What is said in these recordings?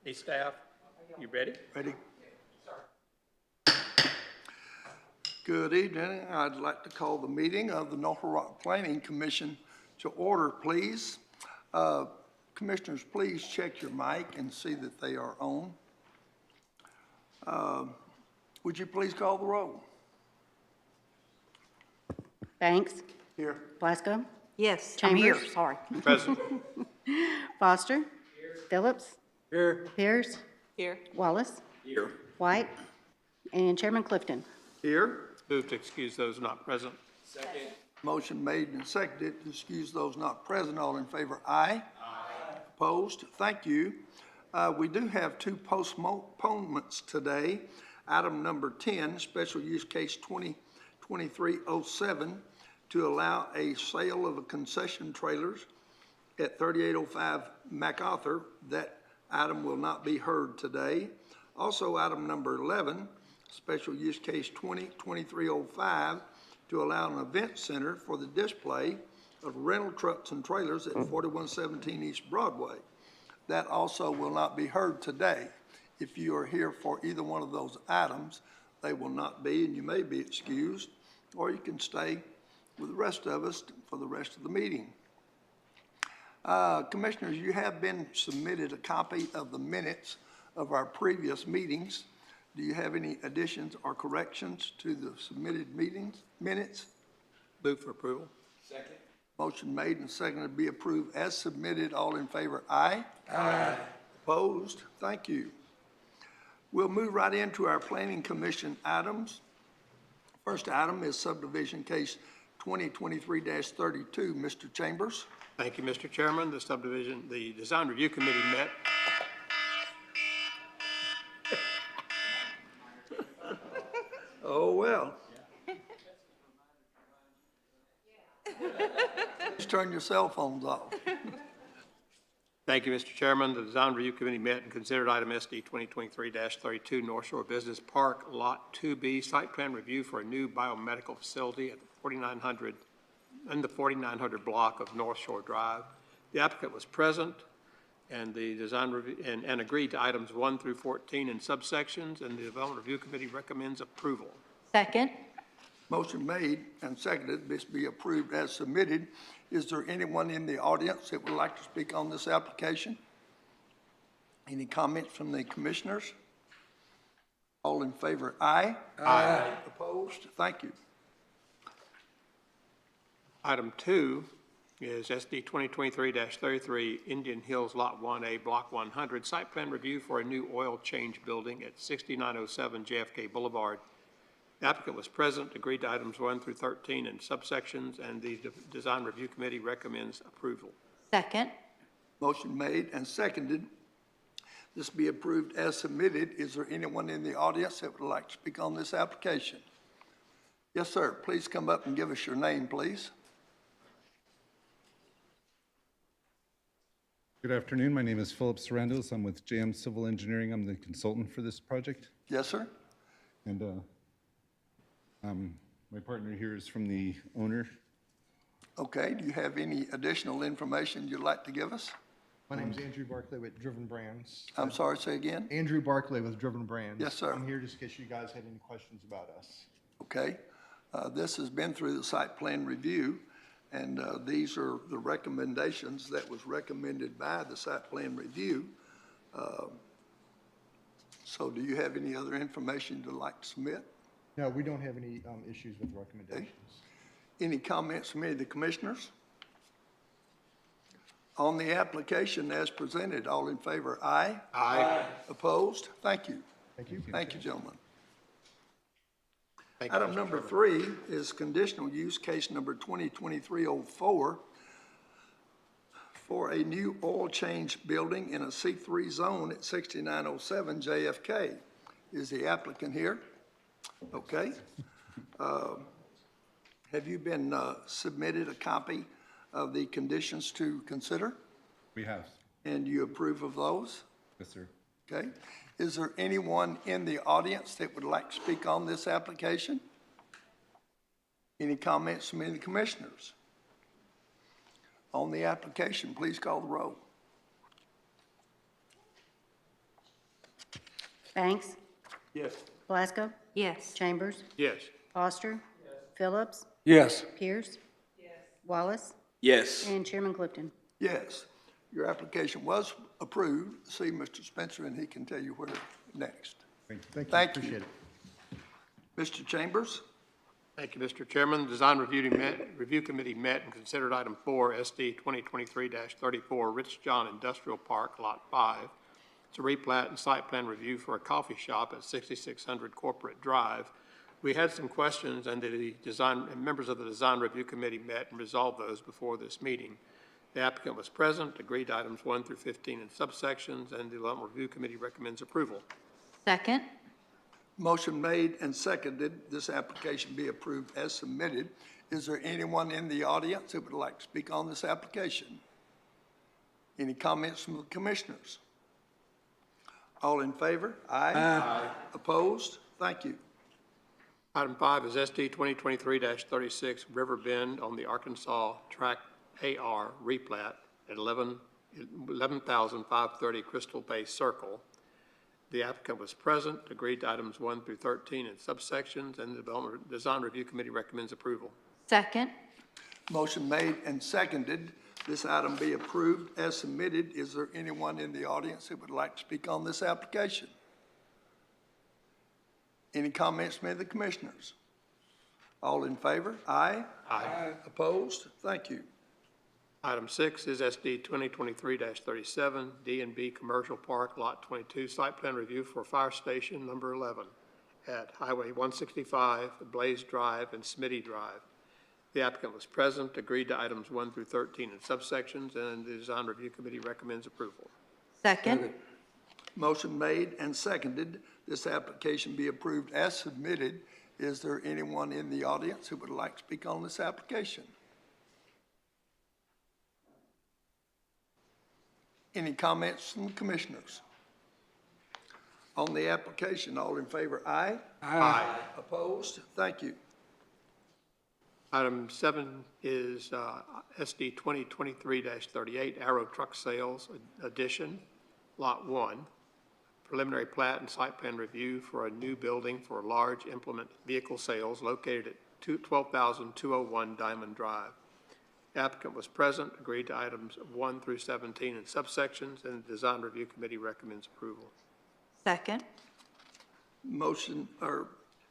Hey, staff, you ready? Ready? Good evening. I'd like to call the meeting of the North Rock Planning Commission to order, please. Commissioners, please check your mic and see that they are on. Would you please call the roll? Banks. Here. Glasgow. Yes, Chambers. I'm here, sorry. Present. Foster. Phillips. Here. Pierce. Here. Wallace. Here. White. And Chairman Clifton. Here. Move to excuse those not present. Motion made and seconded to excuse those not present. All in favor, aye. Aye. Opposed? Thank you. We do have two postponements today. Item number 10, special use case 2023-07, to allow a sale of a concession trailers at 3805 MacArthur. That item will not be heard today. Also, item number 11, special use case 2023-05, to allow an event center for the display of rental trucks and trailers at 4117 East Broadway. That also will not be heard today. If you are here for either one of those items, they will not be, and you may be excused, or you can stay with the rest of us for the rest of the meeting. Commissioners, you have been submitted a copy of the minutes of our previous meetings. Do you have any additions or corrections to the submitted minutes? Move for approval. Second. Motion made and seconded to be approved as submitted. All in favor, aye. Aye. Opposed? Thank you. We'll move right into our Planning Commission items. First item is subdivision case 2023-32. Mr. Chambers. Thank you, Mr. Chairman. The Design Review Committee met. Oh, well. Just turn your cell phones off. Thank you, Mr. Chairman. The Design Review Committee met and considered item SD 2023-32, North Shore Business Park, Lot 2B, site plan review for a new biomedical facility at the 4900 block of North Shore Drive. The applicant was present, and the design review and agreed to items 1 through 14 in subsections, and the Development Review Committee recommends approval. Second. Motion made and seconded, this be approved as submitted. Is there anyone in the audience that would like to speak on this application? Any comments from the commissioners? All in favor, aye. Aye. Opposed? Thank you. Item 2 is SD 2023-33, Indian Hills Lot 1A, Block 100, site plan review for a new oil change building at 6907 JFK Boulevard. The applicant was present, agreed to items 1 through 13 in subsections, and the Design Review Committee recommends approval. Second. Motion made and seconded. This be approved as submitted. Is there anyone in the audience that would like to speak on this application? Yes, sir. Please come up and give us your name, please. Good afternoon. My name is Philip Sarandos. I'm with JM Civil Engineering. I'm the consultant for this project. Yes, sir. And my partner here is from the owner. Okay. Do you have any additional information you'd like to give us? My name's Andrew Barclay with Driven Brands. I'm sorry, say again? Andrew Barclay with Driven Brands. Yes, sir. I'm here just in case you guys had any questions about us. Okay. This has been through the site plan review, and these are the recommendations that was recommended by the site plan review. So do you have any other information you'd like to submit? No, we don't have any issues with recommendations. Any comments from any of the commissioners? On the application as presented, all in favor, aye? Aye. Opposed? Thank you. Thank you. Thank you, gentlemen. Thank you, Item Mr. number Chairman. 3 is conditional use case number 2023-04 for a new oil change building in a C3 zone at 6907 JFK. Is the applicant here? Okay. Have you been submitted a copy of the conditions to consider? We have. And you approve of those? Yes, sir. Okay. Is there anyone in the audience that would like to speak on this application? Any comments from any of the commissioners? On the application, please call the roll. Banks? Yes. Glasgow? Yes. Chambers? Yes. Foster? Phillips? Yes. Pierce? Wallace? Yes. And Chairman Clifton. Yes, your application was approved. See Mr. Spencer, and he can tell you where next. Thank you. Appreciate it. Mr. Chambers? Thank you, Mr. Chairman. The Design Review Committee met and considered item 4, SD 2023-34, Rich John Industrial Park, Lot 5. It's a replat and site plan review for a coffee shop at 6600 Corporate Drive. We had some questions, and members of the Design Review Committee met and resolved those before this meeting. The applicant was present, agreed to items 1 through 15 in subsections, and the Development Review Committee recommends approval. Second. Motion made and seconded, this application be approved as submitted. Is there anyone in the audience who would like to speak on this application? Any comments from the commissioners? All in favor? Aye. Aye. Opposed? Thank you. Item 5 is SD 2023-36, River Bend on the Arkansas Track AR replat at 11,530 Crystal Bay Circle. The applicant was present, agreed to items 1 through 13 in subsections, and the Design Review Committee recommends approval. Second. Motion made and seconded, this item be approved as submitted. Is there anyone in the audience who would like to speak on this application? Any comments from the commissioners? All in favor? Aye. Aye. Opposed? Thank you. Item 6 is SD 2023-37, D&B Commercial Park, Lot 22, site plan review for Fire Station Number 11 at Highway 165, Blaze Drive, and Smitty Drive. The applicant was present, agreed to items 1 through 13 in subsections, and the Design Review Committee recommends approval. Second. Motion made and seconded, this application be approved as submitted. Is there anyone in the audience who would like to speak on this application? Any comments from the commissioners? On the application, all in favor, aye? Aye. Opposed? Thank you. Item 7 is SD 2023-38, Arrow Truck Sales Addition, Lot 1. Preliminary plat and site plan review for a new building for large implement vehicle sales located at 12,201 Diamond Drive. The applicant was present, agreed to items 1 through 17 in subsections, and the Design Review Committee recommends approval. Second. Motion or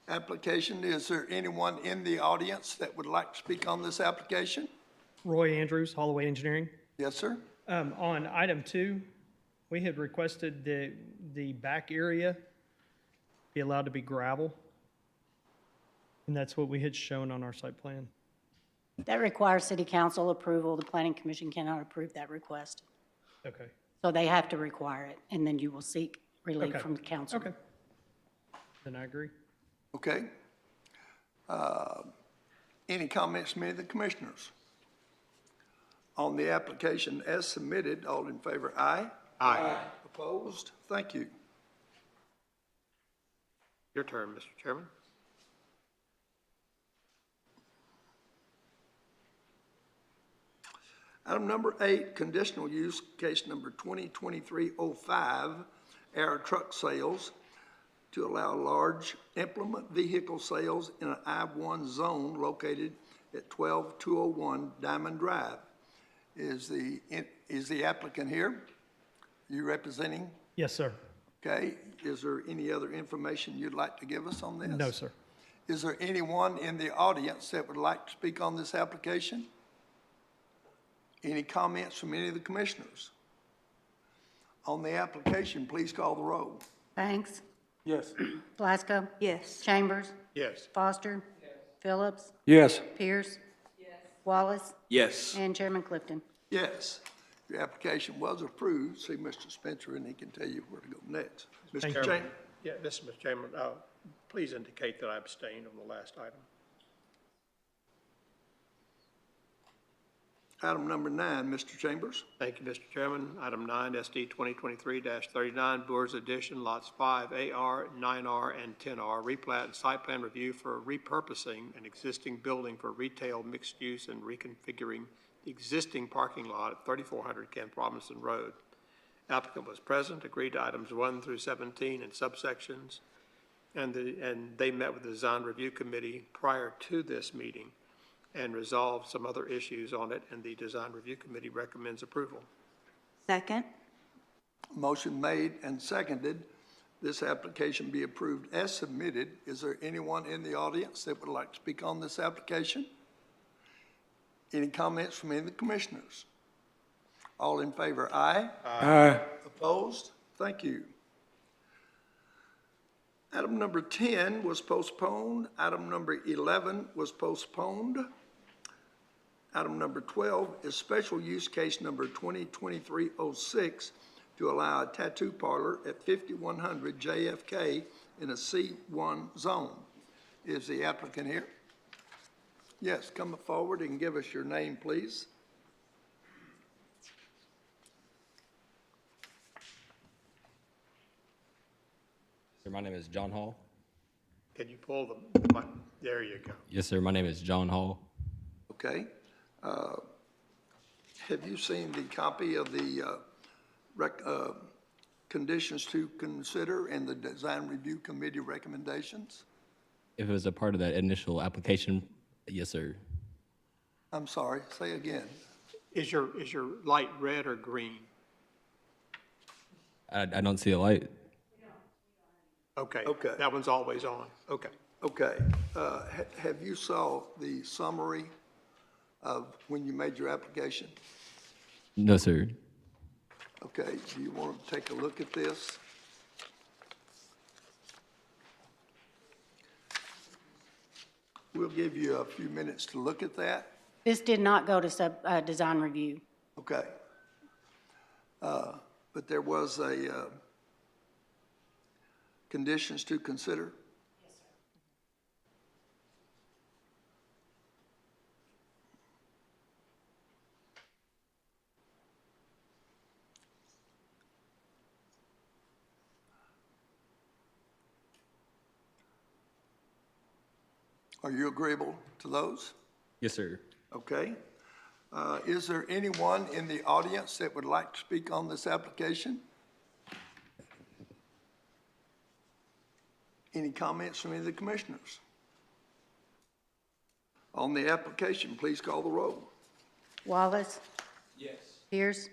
application, is there anyone in the audience that would like to speak on this application? Roy Andrews, Holloway Engineering. Yes, sir. On item 2, we had requested the back area be allowed to be gravel. And that's what we had shown on our site plan. That requires city council approval. The planning commission cannot approve that request. Okay. So they have to require it, and then you will seek relief Okay. from the council. Okay. Then I agree. Okay. Any comments from any of the commissioners? On the application as submitted, all in favor, aye? Aye. Opposed? Thank you. Your turn, Mr. Chairman. Item number 8, conditional use, case number 2023-05, Air Truck Sales to allow large implement vehicle sales in an I-1 zone located at 12201 Diamond Drive. Is the applicant here? You representing? Yes, sir. Okay. Is there any other information you'd like to give us on this? No, sir. Is there anyone in the audience that would like to speak on this application? Any comments from any of the commissioners? On the application, please call the roll. Banks? Yes. Glasgow? Yes. Chambers? Yes. Foster? Phillips? Yes. Pierce? Wallace? Yes. And Chairman Clifton. Yes, your application was approved. See Mr. Spencer, and he can tell you where to go next. Thank Mr. you. Chairman, Yeah, this is Mr. Chairman. Please indicate that I abstained on the last item. item number 9, Mr. Chambers. Thank you, Mr. Chairman. Item 9, SD 2023-39, Boers Edition, lots 5, AR, 9R, and 10R, replat and site plan review for repurposing an existing building for retail mixed use and reconfiguring the existing parking lot at 3400 Camp Robinson Road. Applicant was present, agreed to items 1 through 17 in subsections, and they met with the Design Review Committee prior to this meeting and resolved some other issues on it, and the Design Review Committee recommends approval. Second. Motion made and seconded, this application be approved as submitted. Is there anyone in the audience that would like to speak on this application? Any comments from any of the commissioners? All in favor, aye? Aye. Opposed? Thank you. Item number 10 was postponed. Item number 11 was postponed. Item number 12 is special use case number 2023-06 to allow a tattoo parlor at 5100 JFK in a C1 zone. Is the applicant here? Yes, come forward and give us your name, please. Sir, my name is John Hall. Can you pull the mic? There you go. Yes, sir. My name is John Hall. Okay. Have you seen the copy of the conditions to consider and the Design Review Committee recommendations? If it was a part of that initial application, yes, sir. I'm sorry, say again. Is your light red or green? I don't see a light. Okay. Okay. That one's always on. Okay. Okay. Have you saw the summary of when you made your application? No, sir. Okay, do you want to take a look at this? We'll give you a few minutes to look at that. This did not go to design review. Okay. But there was a conditions to consider? Yes, sir. Are you agreeable to those? Yes, sir. Okay. Is there anyone in the audience that would like to speak on this application? Any comments from any of the commissioners? On the application, please call the roll. Wallace? Yes. Pierce?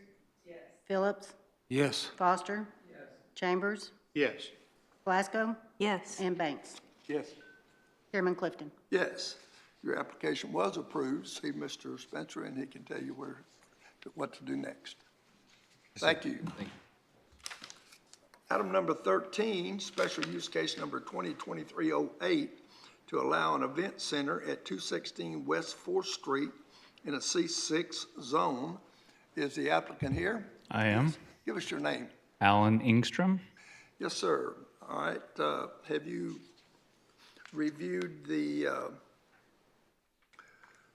Yes. Phillips? Yes. Foster? Yes. Chambers? Yes. Glasgow? Yes. And Banks? Yes. Chairman Clifton? Yes. Your application was approved. See Mr. Spencer, and he can tell you what to do next. Thank you. Thank you. Item number 13, special use case number 2023-08 to allow an event center at 216 West 4th Street in a C6 zone. Is the applicant here? I am. Give us your name. Alan Ingstrom. Yes, sir. All right. Have you reviewed the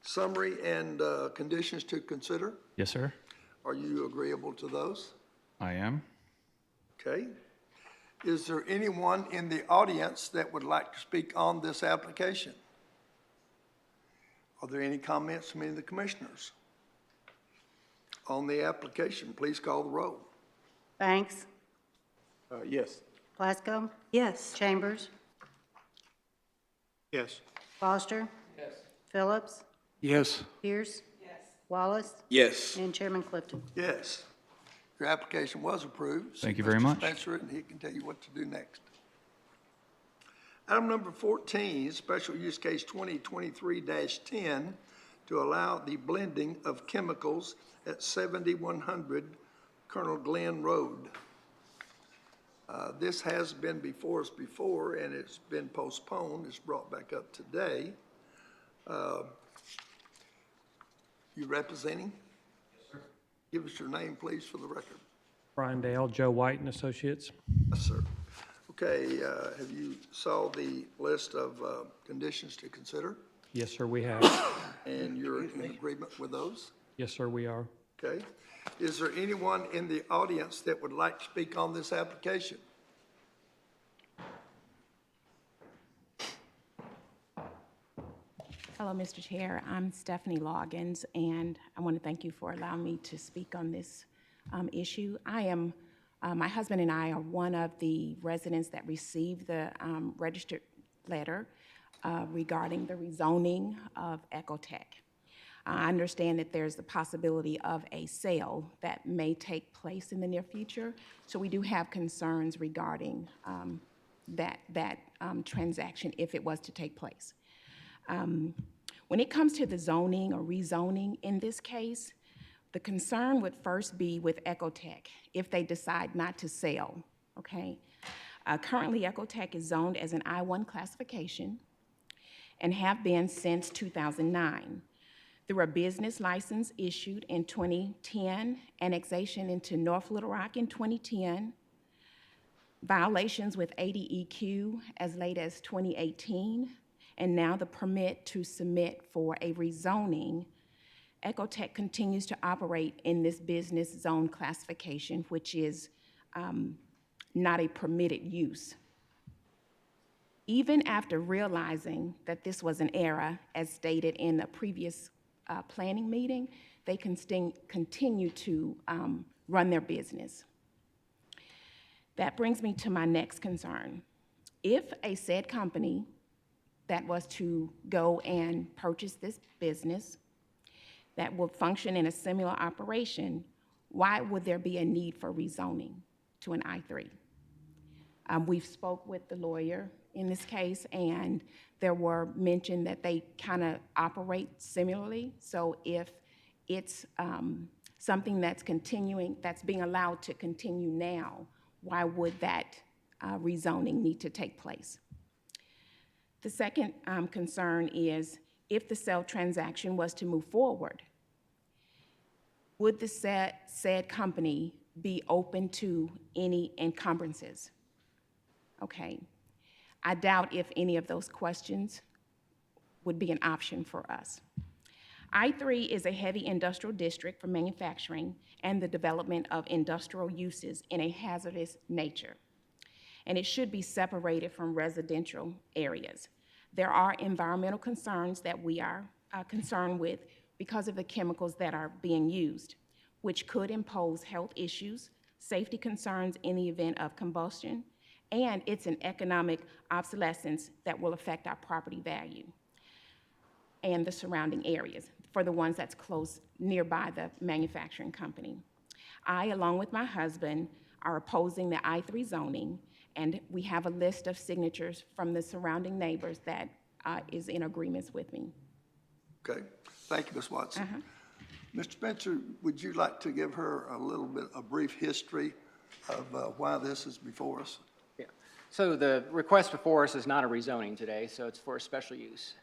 summary and conditions to consider? Yes, sir. Are you agreeable to those? I am. Okay. Is there anyone in the audience that would like to speak on this application? Are there any comments from any of the commissioners? On the application, please call the roll. Banks? Yes. Glasgow? Yes. Chambers? Yes. Foster? Yes. Phillips? Yes. Pierce? Yes. Wallace? Yes. And Chairman Clifton? Yes. Your application was approved. Thank you very much. Mr. Spencer, and he can tell you what to do next. Item number 14, special use case 2023-10 to allow the blending of chemicals at 7100 Colonel Glenn Road. This has been before us before, and it's been postponed. It's brought back up today. You representing? Yes, sir. Give us your name, please, for the record. Brian Dale, Joe White and Associates. Yes, sir. Okay, have you saw the list of conditions to consider? Yes, sir, we have. And you're in agreement with those? Yes, sir, we are. Okay. Is there anyone in the audience that would like to speak on this application? Hello, Mr. Chair. I'm Stephanie Loggins, and I want to thank you for allowing me to speak on this issue. I am My husband and I are one of the residents that received the registered letter regarding the rezoning of Ecotech. I understand that there's the possibility of a sale that may take place in the near future, so we do have concerns regarding that transaction if it was to take place. When it comes to the zoning or rezoning in this case, the concern would first be with Ecotech if they decide not to sell, okay? Currently, Ecotech is zoned as an I-1 classification and have been since 2009. Through a business license issued in 2010, annexation into North Little Rock in 2010, violations with ADEQ as late as 2018, and now the permit to submit for a rezoning, Ecotech continues to operate in this business zone classification, which is not a permitted use. Even after realizing that this was an error, as stated in the previous planning meeting, they continue to run their business. That brings me to my next concern. If a said company that was to go and purchase this business that will function in a similar operation, why would there be a need for rezoning to an I-3? We've spoke with the lawyer in this case, and there were mentioned that they kind of operate similarly. So if it's something that's continuing, that's being allowed to continue now, why would that rezoning need to take place? The second concern is if the sale transaction was to move forward, would the said company be open to any encumbrances? Okay. I doubt if any of those questions would be an option for us. I-3 is a heavy industrial district for manufacturing and the development of industrial uses in a hazardous nature, and it should be separated from residential areas. There are environmental concerns that we are concerned with because of the chemicals that are being used, which could impose health issues, safety concerns in the event of combustion, and it's an economic obsolescence that will affect our property value and the surrounding areas for the ones that's close nearby the manufacturing company. I, along with my husband, are opposing the I-3 zoning, and we have a list of signatures from the surrounding neighbors that is in agreements with me. Okay, thank you, Ms. Watson. Mr. Spencer, would you like to give her a brief history of why this is before us? Yeah. So the request before us is not a rezoning today, so it's for a special use.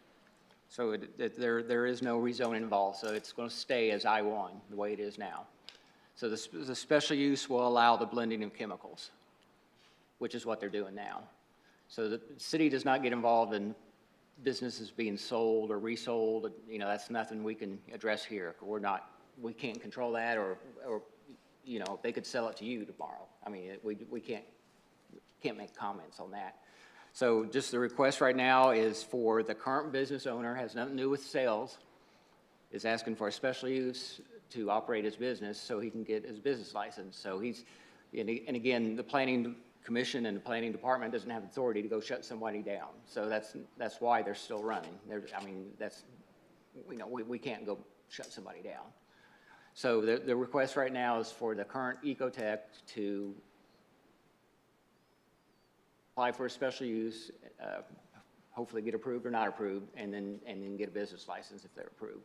So there is no rezoning involved, so it's going to stay as I-1, the way it is now. So the special use will allow the blending of chemicals, which is what they're doing now. So the city does not get involved in businesses being sold or resold. You know, that's nothing we can address here. We can't control that, or you know, they could sell it to you tomorrow. I mean, we can't make comments on that. So just the request right now is for the current business owner, has nothing to do with sales, is asking for a special use to operate his business so he can get his business license. So he's, and again, the planning commission and the planning department doesn't have authority to go shut somebody down. So that's why they're still running. I mean, that's, you know, we can't go shut somebody down. So the request right now is for the current Ecotech to apply for a special use, hopefully get approved or not approved, and then get a business license if they're approved.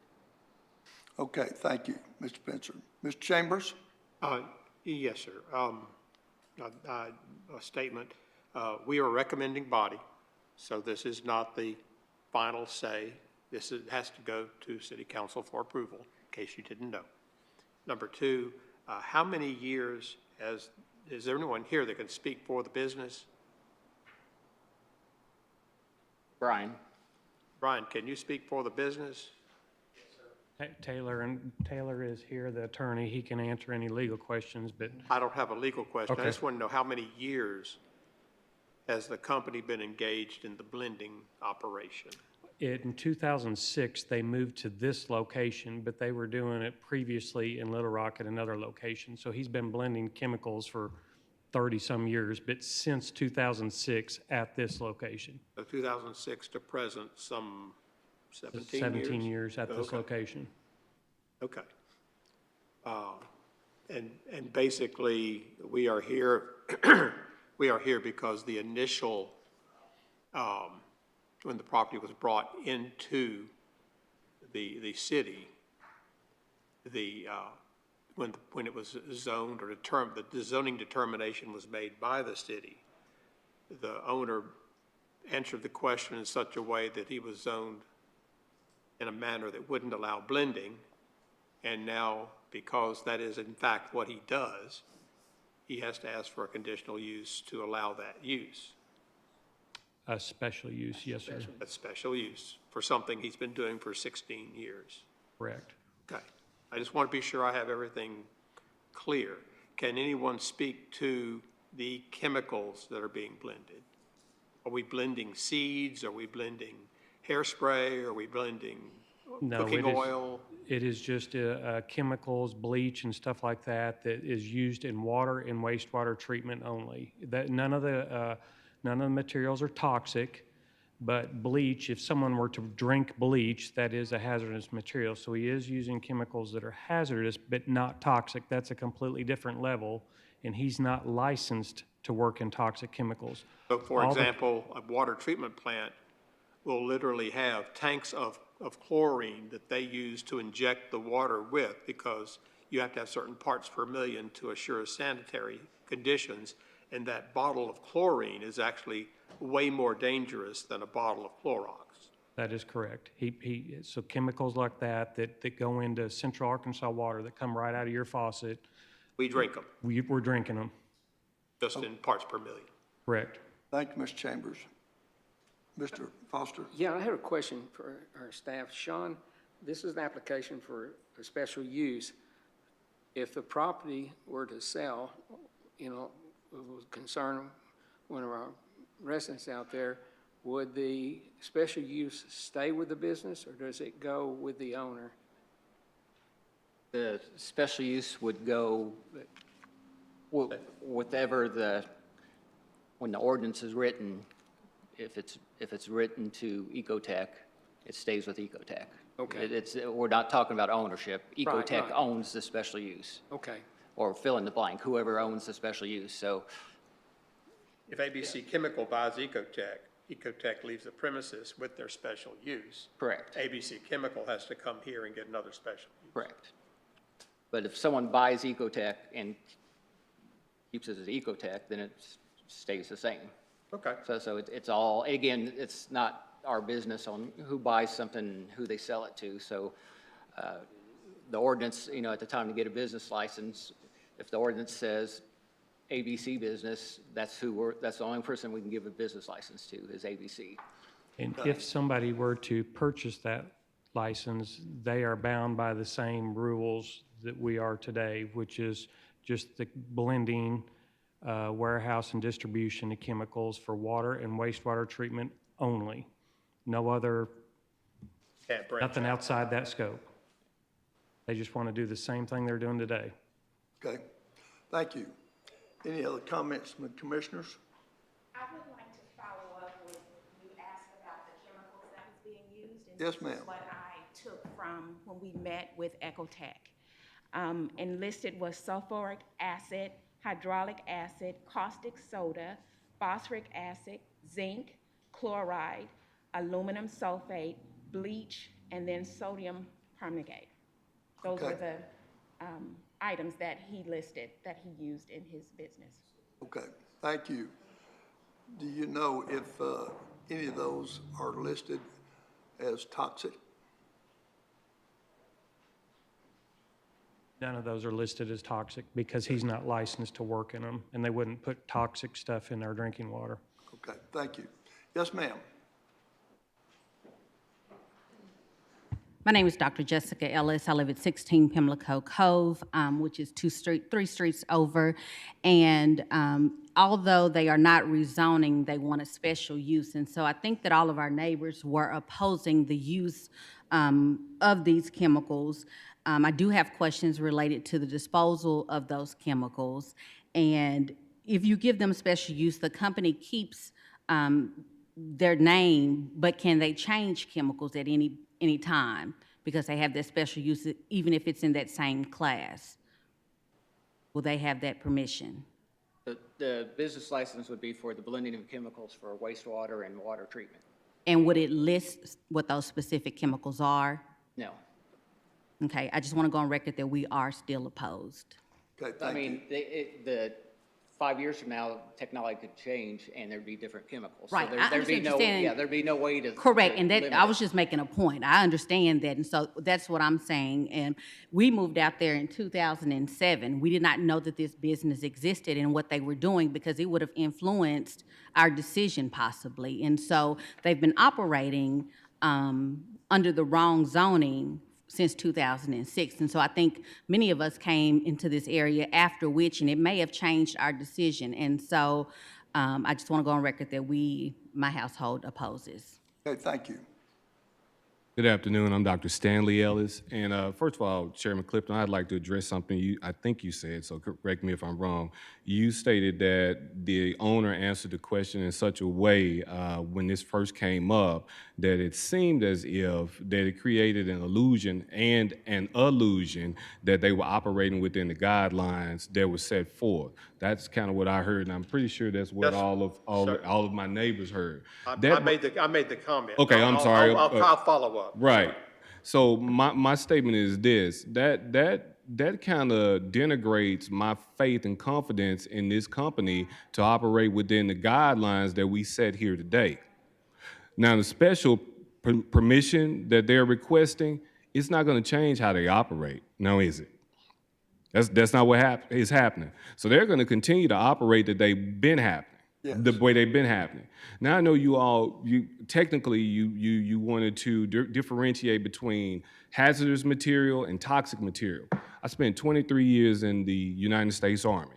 Okay, thank you, Mr. Spencer. Mr. Chambers? Yes, sir. A statement. We are a recommending body, so this is not the final say. This has to go to City Council for approval, in case you didn't know. Number two, how many years is there anyone here that can speak for the business? Brian? Brian, can you speak for the business? Taylor is here, the attorney. He can answer any legal questions, but I don't have a legal question. Okay. I just want to know how many years has the company been engaged in the blending operation? in 2006, they moved to this location, but they were doing it previously in Little Rock at another location. So he's been blending chemicals for 30-some years, but since 2006 at this location. So 2006 to present, some 17 years? 17 years at this Okay. location. Okay. And basically, we are here, we are here because the initial, when the property was brought into the city, when it was zoned or determined, the zoning determination was made by the city, the owner answered the question in such a way that he was zoned in a manner that wouldn't allow blending. And now, because that is in fact what he does, he has to ask for a conditional use to allow that use. A special use, yes, sir. A special use for something he's been doing for 16 years. Correct. Okay. I just want to be sure I have everything clear. Can anyone speak to the chemicals that are being blended? Are we blending seeds? Are we blending hairspray? Are we blending No, cooking oil? It is just chemicals, bleach and stuff like that that is used in water and wastewater treatment only. That none of the materials are toxic, but bleach, if someone were to drink bleach, that is a hazardous material. So he is using chemicals that are hazardous but not toxic. That's a completely different level, and he's not licensed to work in toxic chemicals. So for All the- example, a water treatment plant will literally have tanks of chlorine that they use to inject the water with, because you have to have certain parts per million to assure sanitary conditions, and that bottle of chlorine is actually way more dangerous than a bottle of Clorox. That is correct. So chemicals like that go into Central Arkansas water that come right out of your faucet, We drink them, we're drinking them. just in parts per million. Correct. Thank you, Mr. Chambers. Mr. Foster? Yeah, I have a question for our staff. Sean, this is an application for a special use. If the property were to sell, it would concern one of our residents out there, would the special use stay with the business, or does it go with the owner? The special use would go whatever when the ordinance is written, if it's written to Ecotech, it stays with Ecotech. Okay. We're not talking about ownership. Right, Ecotech right. owns the special use, Okay, or fill in the blank, whoever owns the special use. So If ABC Chemical buys Ecotech, Ecotech leaves the premises with their special use. correct, ABC Chemical has to come here and get another special use. correct. But if someone buys Ecotech and keeps it as Ecotech, then it stays the same. Okay. So it's all, again, it's not our business on who buys something, and who they sell it to. So the ordinance, at the time to get a business license, if the ordinance says ABC business, that's the only person we can give a business license to is ABC. And if somebody were to purchase that license, they are bound by the same rules that we are today, which is just the blending, warehouse and distribution of chemicals for water and wastewater treatment only. No other, Can't branch nothing out. outside that scope. They just want to do the same thing they're doing today. Okay, thank you. Any other comments from the commissioners? I would like to follow up with, you asked about the chemicals that was being used. And Yes, this ma'am. is what I took from when we met with Ecotech. And listed was sulfuric acid, hydraulic acid, caustic soda, phosphoric acid, zinc, chloride, aluminum sulfate, bleach, and then sodium permanganate. Those Okay. were the items that he listed, that he used in his business. Okay, thank you. Do you know if any of those are listed as toxic? None of those are listed as toxic because he's not licensed to work in them, and they wouldn't put toxic stuff in our drinking water. Okay, thank you. Yes, ma'am. My name is Dr. Jessica Ellis. I live at 16 Pimlico Cove, which is 3 streets over. And although they are not rezoning, they want a special use. And so I think that all of our neighbors were opposing the use of these chemicals. I do have questions related to the disposal of those chemicals. And if you give them special use, the company keeps their name, but can they change chemicals at any time? Because they have that special use, even if it's in that same class? Will they have that permission? The business license would be for the blending of chemicals for wastewater and water treatment. And would it list what those specific chemicals are? No. Okay, I just want to go on record that we are still opposed. Okay, I thank you. mean, the 5 years from now, technology could change and there'd be different chemicals. So Right, I there'd be understand what no, you're saying. yeah, there'd be no way to. Correct, to and that, limit I it. was just making a point. I understand that, and so that's what I'm saying. And we moved out there in 2007. We did not know that this business existed and what they were doing because it would have influenced our decision possibly. And so they've been operating under the wrong zoning since 2006. And so I think many of us came into this area after which, and it may have changed our decision. And so I just want to go on record that my household opposes. Okay, thank you. Good afternoon. I'm Dr. Stanley Ellis. And first of all, Chairman Clifton, I'd like to address something I think you said, so correct me if I'm wrong. You stated that the owner answered the question in such a way when this first came up that it seemed as if that it created an illusion and an illusion that they were operating within the guidelines that were set forth. That's kind of what I heard, and I'm pretty sure that's what Yes, all of my neighbors heard. I That- made the comment. Okay, I'm sorry. I'll follow up. Right. So my statement is this, that kind of denigrates my faith and confidence in this company to operate within the guidelines that we set here today. Now, the special permission that they're requesting, it's not going to change how they operate. Now, is it? That's not what is happening. So they're going to continue to operate that they've been happening. Yes. The way they've been happening. Now I know you wanted to differentiate between hazardous material and toxic material. I spent 23 years in the United States Army,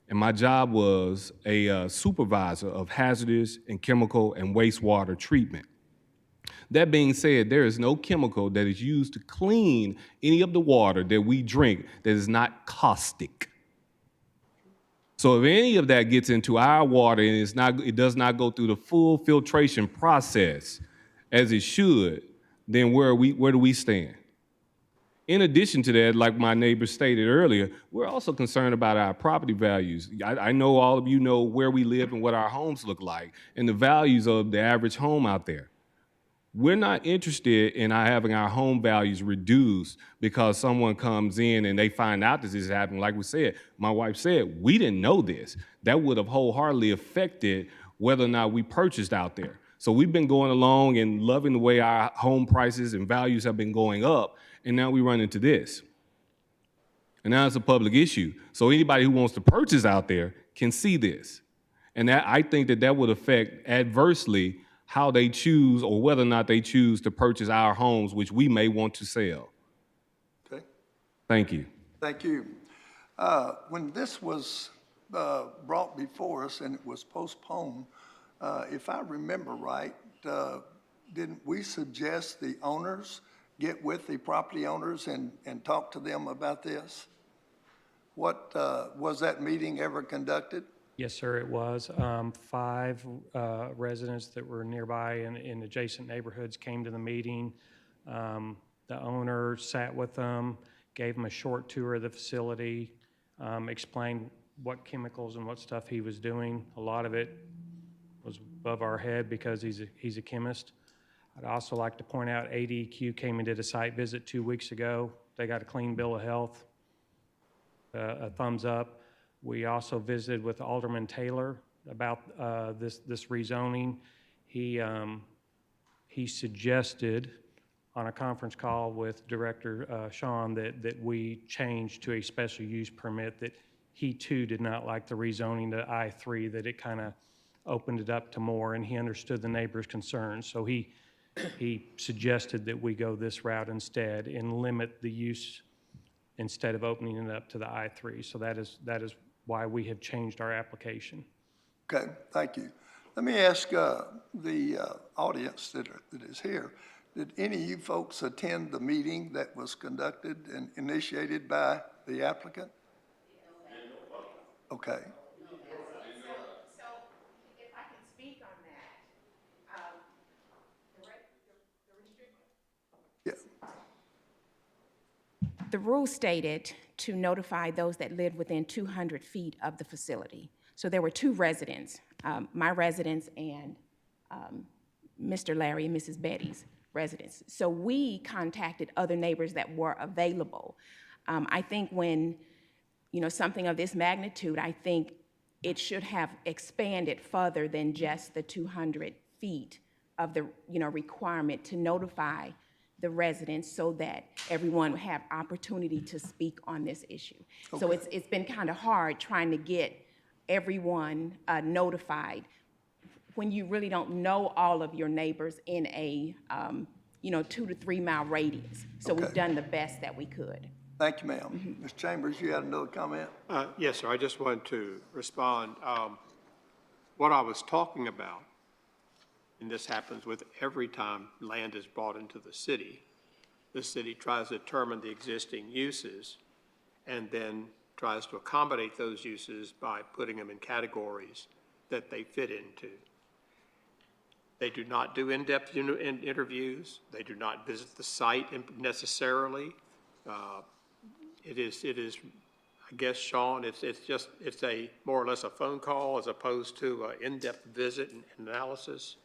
and my job was a supervisor of hazardous and chemical and wastewater treatment. That being said, there is no chemical that is used to clean any of the water that we drink that is not caustic. So if any of that gets into our water and it does not go through the full filtration process as it should, then where do we stand? In addition to that, like my neighbor stated earlier, we're also concerned about our property values. I know all of you know where we live and what our homes look like and the values of the average home out there. We're not interested in having our home values reduced because someone comes in and they find out this is happening. Like we said, my wife said, we didn't know this. That would have wholeheartedly affected whether or not we purchased out there. So we've been going along and loving the way our home prices and values have been going up, and now we run into this. And now it's a public issue. So anybody who wants to purchase out there can see this. And I think that would affect adversely how they choose or whether or not they choose to purchase our homes, which we may want to sell. Okay, Thank you. thank you. When this was brought before us and it was postponed, if I remember right, didn't we suggest the owners get with the property owners and talk to them about this? What, was that meeting ever conducted? Yes, sir, it was. 5 residents that were nearby in adjacent neighborhoods came to the meeting. The owner sat with them, gave them a short tour of the facility, explained what chemicals and what stuff he was doing. A lot of it was above our head because he's a chemist. I'd also like to point out ADQ came and did a site visit 2 weeks ago. They got a clean bill of health, a thumbs up. We also visited with Alderman Taylor about this rezoning. He suggested on a conference call with Director Sean that we change to a special use permit, that he too did not like the rezoning to I-3, that it kind of opened it up to more, and he understood the neighbors' concerns. So he suggested that we go this route instead and limit the use instead of opening it up to the I-3. So that is why we have changed our application. Okay, thank you. Let me ask the audience that is here, did any of you folks attend the meeting that was conducted and initiated by the applicant? Okay. Yeah. The rule stated to notify those that lived within 200 feet of the facility. So there were two residents, my residence and Mr. Larry and Mrs. Betty's residence. So we contacted other neighbors that were available. I think when, something of this magnitude, I think it should have expanded further than just the 200 feet of the, requirement to notify the residents so that everyone would have opportunity to speak on this issue. So it's been kind of hard trying to get everyone notified when you really don't know all of your neighbors in a, 2 to 3 mile radius. So we've done the best that we could. Thank you, ma'am. Ms. Chambers, you had another comment? Yes, sir, I just wanted to respond. What I was talking about, and this happens with every time land is brought into the city tries to determine the existing uses and then tries to accommodate those uses by putting them in categories that they fit into. They do not do in-depth interviews. They do not visit the site necessarily. It is, I guess, Sean, it's a more or less a phone call as opposed to an in-depth visit and analysis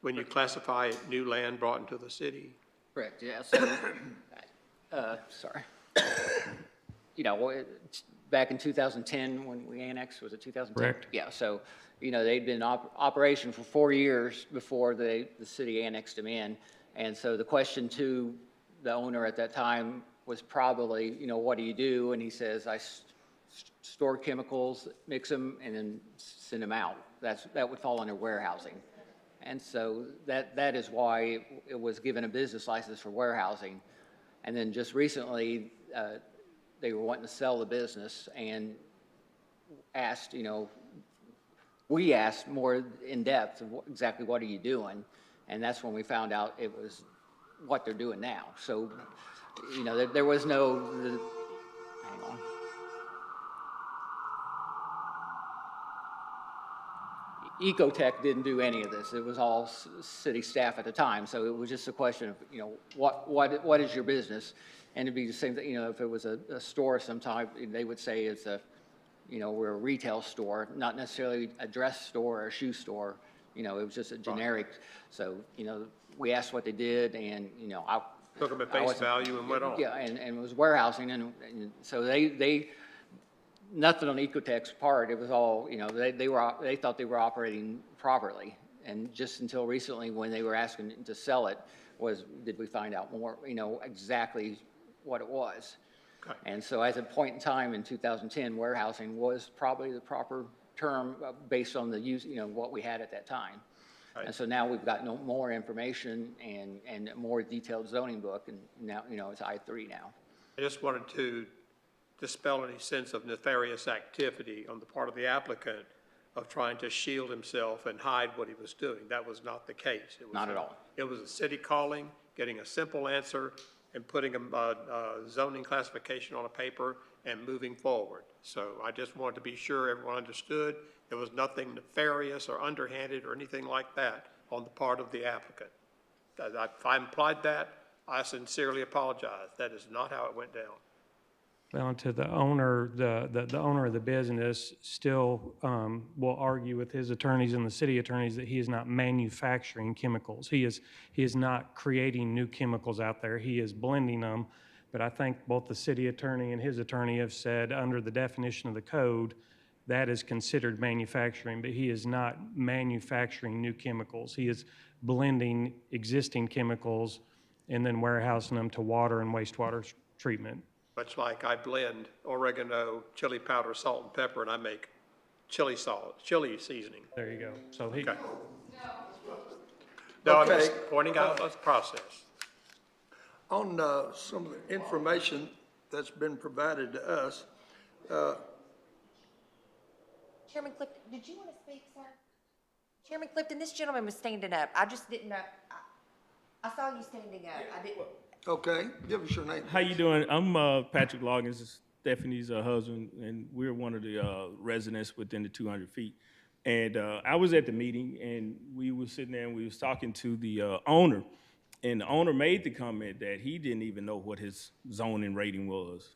when you classify new land brought into the city. Correct, yeah, so, sorry. Back in 2010, when we annexed, was it 2010? Correct. Yeah, so, they'd been in operation for 4 years before the city annexed them in. And so the question to the owner at that time was probably, what do you do? And he says, I store chemicals, mix them, and then send them out. That would fall under warehousing. And so that is why it was given a business license for warehousing. And then just recently, they were wanting to sell the business and asked, we asked more in depth of exactly what are you doing? And that's when we found out it was what they're doing now. So, there was no, hang on. Ecotech didn't do any of this. It was all city staff at the time. So it was just a question of, what is your business? And it'd be the same thing, if it was a store of some type, they would say it's we're a retail store, not necessarily a dress store or a shoe store. It was just a generic. So, we asked what they did and, I Took them at face value and went on. Yeah, and it was warehousing, and so they nothing on Ecotech's part. It was all, they thought they were operating properly, and just until recently, when they were asking to sell it, did we find out more, exactly what it was. Okay. And so, at a point in time in 2010, warehousing was probably the proper term based on the use, what we had at that time. Right. And so now we've got more information and a more detailed zoning book, and now, it's I-3 now. I just wanted to dispel any sense of nefarious activity on the part of the applicant of trying to shield himself and hide what he was doing. That was not the case. It was not at all. It was a city calling, getting a simple answer, and putting a zoning classification on a paper and moving forward. So I just wanted to be sure everyone understood there was nothing nefarious or underhanded or anything like that on the part of the applicant. If I implied that, I sincerely apologize. That is not how it went down. Well, and to the owner, the owner of the business still will argue with his attorneys and the city attorneys that he is not manufacturing chemicals. He is not creating new chemicals out there. He is blending them. But I think both the city attorney and his attorney have said under the definition of the code, that is considered manufacturing, but he is not manufacturing new chemicals. He is blending existing chemicals and then warehousing them to water and wastewater treatment. Much like I blend oregano, chili powder, salt, and pepper, and I make chili seasoning. There you go. So he. Okay. No, I'm Okay. just pointing out the process. On some of the information that's been provided to us, Chairman Clifton, did you want to speak, sir? Chairman Clifton, this gentleman was standing up. I just didn't know. I saw you standing up. I didn't. okay, give us your name. How you doing? I'm Patrick Loggins, Stephanie's husband, and we're one of the residents within the 200 feet. And I was at the meeting, and we were sitting there, and we was talking to the owner, And the owner made the comment that he didn't even know what his zoning rating was,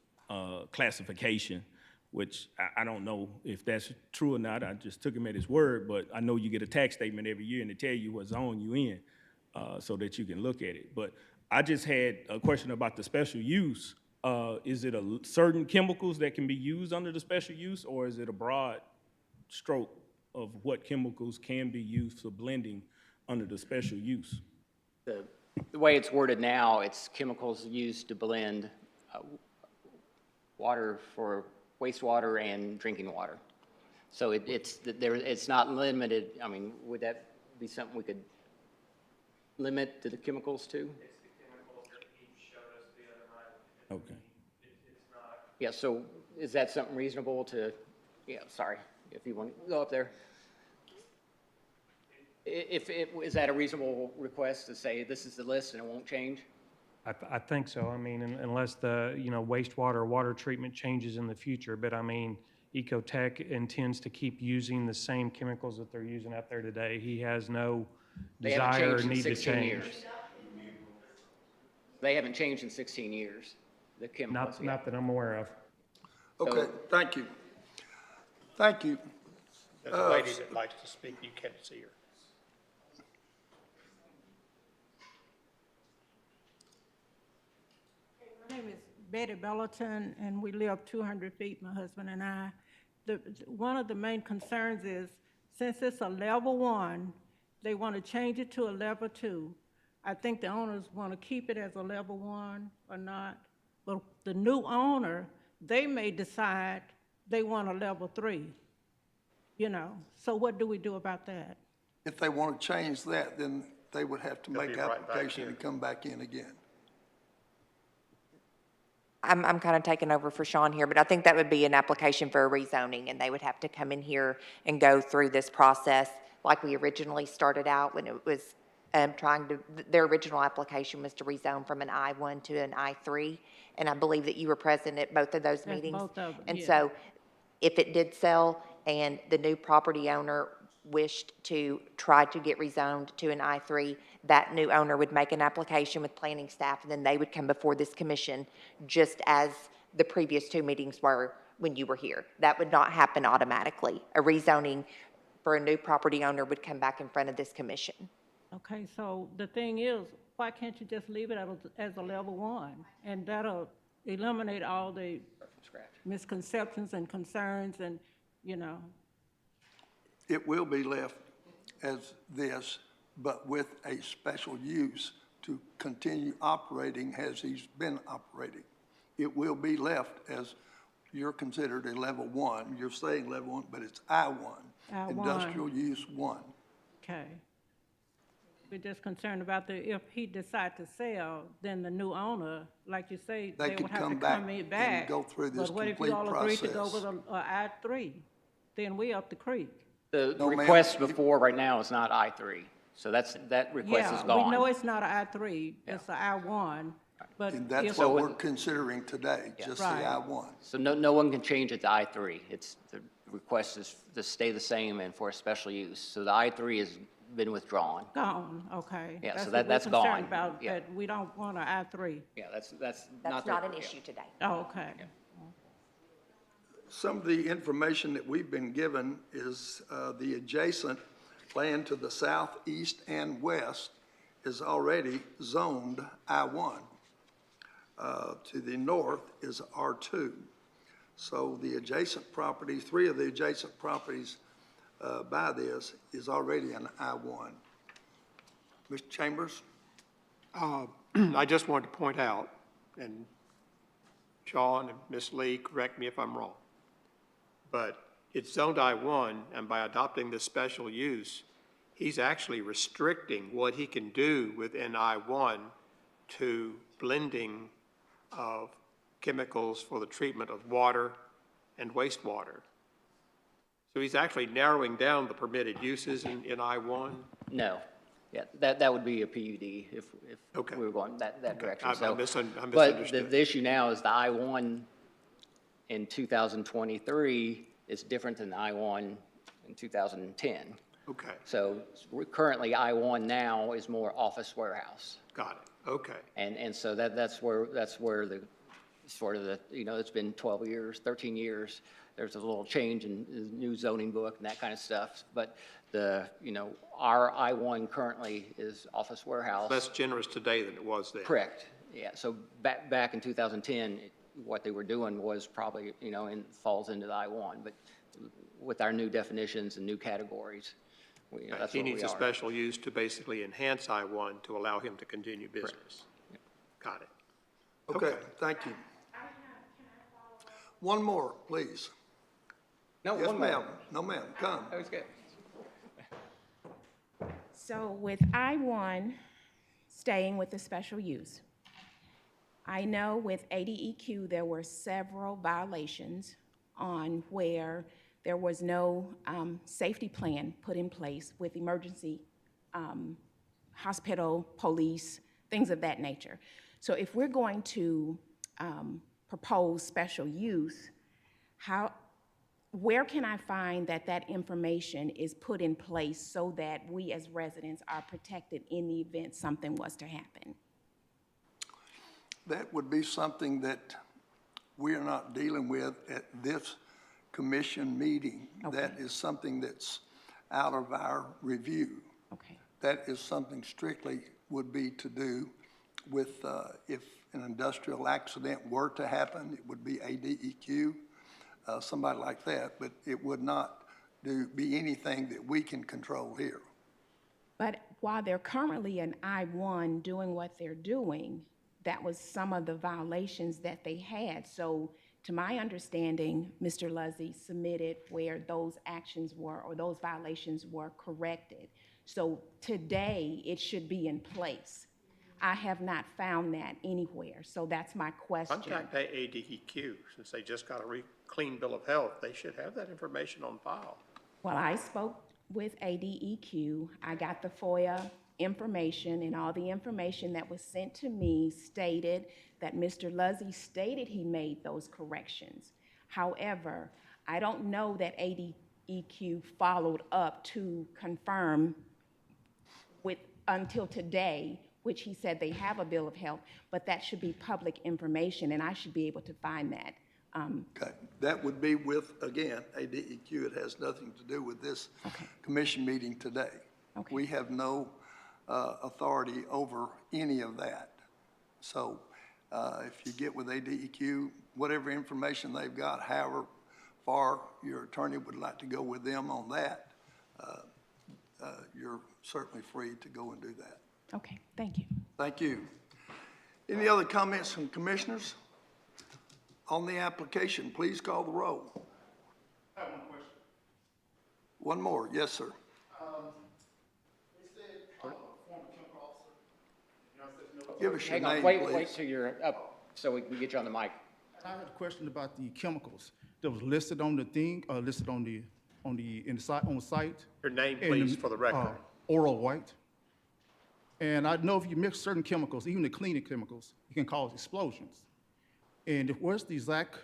classification, which I don't know if that's true or not. I just took him at his word, but I know you get a tax statement every year and they tell you what zone you in, so that you can look at it. But I just had a question about the special use. Is it certain chemicals that can be used under the special use, or is it a broad stroke of what chemicals can be used for blending under the special use? The way it's worded now, it's chemicals used to blend water for wastewater and drinking water. So it's not limited. I mean, would that be something we could limit to the chemicals to? It's the chemicals that he showed us the other night. Okay. It's not. Yeah, so is that something reasonable to, yeah, sorry, if you want to go up there. Is that a reasonable request to say this is the list and it won't change? I think so. I mean, unless the, wastewater or water treatment changes in the future, but I mean, Ecotech intends to keep using the same chemicals that they're using out there today. He has no They haven't desire or changed in need to 16 change. years. They haven't changed in 16 years, the chemicals. Not that I'm aware of. Okay, thank you. Thank you. There's a lady that likes to speak, you can't see her. My name is Betty Bellerton, and we live 200 feet, my husband and I. One of the main concerns is, since it's a level 1, they want to change it to a level 2. I think the owners want to keep it as a level 1 or not, but the new owner, they may decide they want a level 3, So what do we do about that? If they want to change that, then they would have to They'll make be right back application in. and come back in again. I'm kind of taking over for Sean here, but I think that would be an application for a rezoning, and they would have to come in here and go through this process like we originally started out when it was their original application was to rezone from an I-1 to an I-3, and I believe that you were present at both of those Yes, meetings. both of them, And yeah. so if it did sell and the new property owner wished to try to get rezoned to an I-3, that new owner would make an application with planning staff, and then they would come before this commission, just as the previous 2 meetings were when you were here. That would not happen automatically. A rezoning for a new property owner would come back in front of this commission. Okay, so the thing is, why can't you just leave it as a level 1? And that'll eliminate all the misconceptions and concerns and, It will be left as this, but with a special use to continue operating as he's been operating. It will be left as you're considered a level 1. You're saying level 1, but it's I-1. I-1. Industrial use 1. Okay. We're just concerned about if he decide to sell, then the new owner, like you say, They they could would have to come back come in and back. go through this But what if complete you all agree to go process. with a I-3? Then we up the creek. The No, ma'am. request before right now is not I-3, so that request is Yeah, gone. we know it's not an I-3, it's an I-1, but And that's if, what we're considering today, just the Right. I-1. So no one can change it to I-3. The request is to stay the same and for a special use. So the I-3 has been withdrawn. gone, okay. Yeah, so what we're that's concerned gone. about, Yeah. that we don't want an I-3. Yeah, that's That's not. not an issue today. Oh, okay. Some of the information that we've been given is the adjacent land to the south, east, and west is already zoned I-1. To the north is R2. So the adjacent properties, 3 of the adjacent properties by this is already an I-1. Mr. Chambers? I just wanted to point out, and Sean and Ms. Lee, correct me if I'm wrong, but it's zoned I-1, and by adopting this special use, he's actually restricting what he can do within I-1 to blending of chemicals for the treatment of water and wastewater. So he's actually narrowing down the permitted uses in I-1. No. Yeah, that would be a PUD if Okay. we were going that direction. I So, misunderstood. But the issue now is the I-1 in 2023 is different than the I-1 in 2010. Okay, So currently, I-1 now is more office warehouse. got it, okay. And so that's where the, sort of the, it's been 12 years, 13 years. There's a little change in the new zoning book and that kind of stuff. But our I-1 currently is office warehouse. Less generous today than it was then. Correct, yeah. So back in 2010, what they were doing was probably, falls into the I-1. But with our new definitions and new categories, that's He where we needs a are. special use to basically enhance I-1 to allow him to continue business. Got it. Okay, thank you. One more, please. No, Yes, one more. ma'am. No, ma'am, come. That was good. So with I-1, staying with the special use, I know with ADEQ, there were several violations on where there was no safety plan put in place with emergency hospital, police, things of that nature. So if we're going to propose special use, where can I find that information is put in place so that we as residents are protected in the event something was to happen? That would be something that we are not dealing with at this commission meeting. Okay. That is something that's out of our review. Okay. That is something strictly would be to do with, if an industrial accident were to happen, it would be ADEQ, somebody like that, but it would not be anything that we can control here. But while they're currently in I-1 doing what they're doing, that was some of the violations that they had. So to my understanding, Mr. Luzzy submitted where those actions were, or those violations were corrected. So today, it should be in place. I have not found that anywhere, so that's my question. Contact ADEQ, since they just got a clean bill of health, they should have that information on file. Well, I spoke with ADEQ. I got the FOIA information, and all the information that was sent to me stated that Mr. Luzzy stated he made those corrections. However, I don't know that ADEQ followed up to confirm until today, which he said they have a bill of health, but that should be public information, and I should be able to find that. Okay, that would be with, again, ADEQ. It has nothing to do with this commission meeting today. Okay. We have no authority over any of that. So if you get with ADEQ, whatever information they've got, however far your attorney would like to go with them on that, you're certainly free to go and do that. Okay, thank you. Thank you. Any other comments from commissioners? On the application, please call the roll. I have one question. One more, yes, sir. They said, former chemical officer. Give us your Hang on, name, wait please. till you're up, so we can get you on the mic. I had a question about the chemicals that was listed on the thing, listed on the site. Your name, And, please, for the record. Oral White. And I know if you mix certain chemicals, even the cleaning chemicals, it can cause explosions. And where's the exact,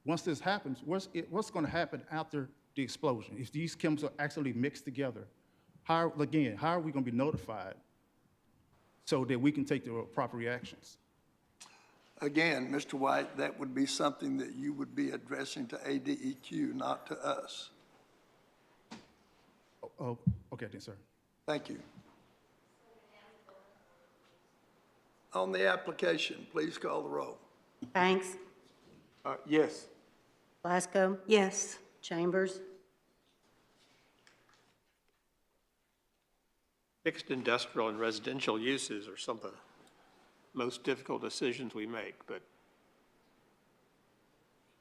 once this happens, what's going to happen after the explosion? If these chemicals are actually mixed together, how are we going to be notified so that we can take the proper reactions? Again, Mr. White, that would be something that you would be addressing to ADEQ, not to us. Oh, okay then, sir. Thank you. On the application, please call the roll. Banks, Yes. Glasgow, Yes. Chambers, Mixed industrial and residential uses are some of the most difficult decisions we make, but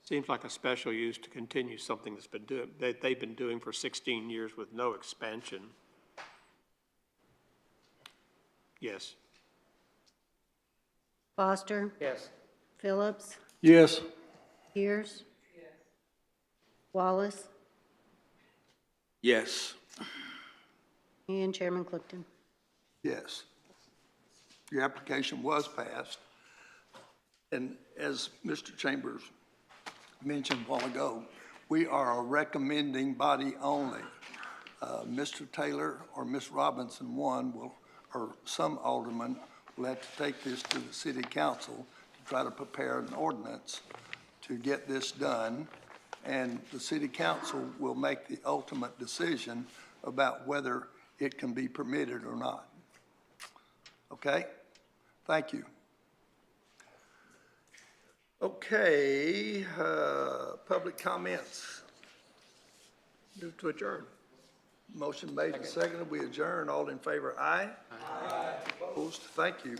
seems like a special use to continue something that's been doing, that they've been doing for 16 years with no expansion. Yes. Foster, Yes. Phillips, Yes. Pierce, Wallace, Yes. and Chairman Clifton. Yes. Your application was passed. And as Mr. Chambers mentioned a while ago, we are a recommending body only. Mr. Taylor or Ms. Robinson, one will, or some alderman will have to take this to the city council to try to prepare an ordinance to get this done. And the city council will make the ultimate decision about whether it can be permitted or not. Okay? Thank you. Okay, public comments. Move to adjourn. Motion made and seconded. We adjourn. All in favor, aye? Aye. Opposed? Thank you.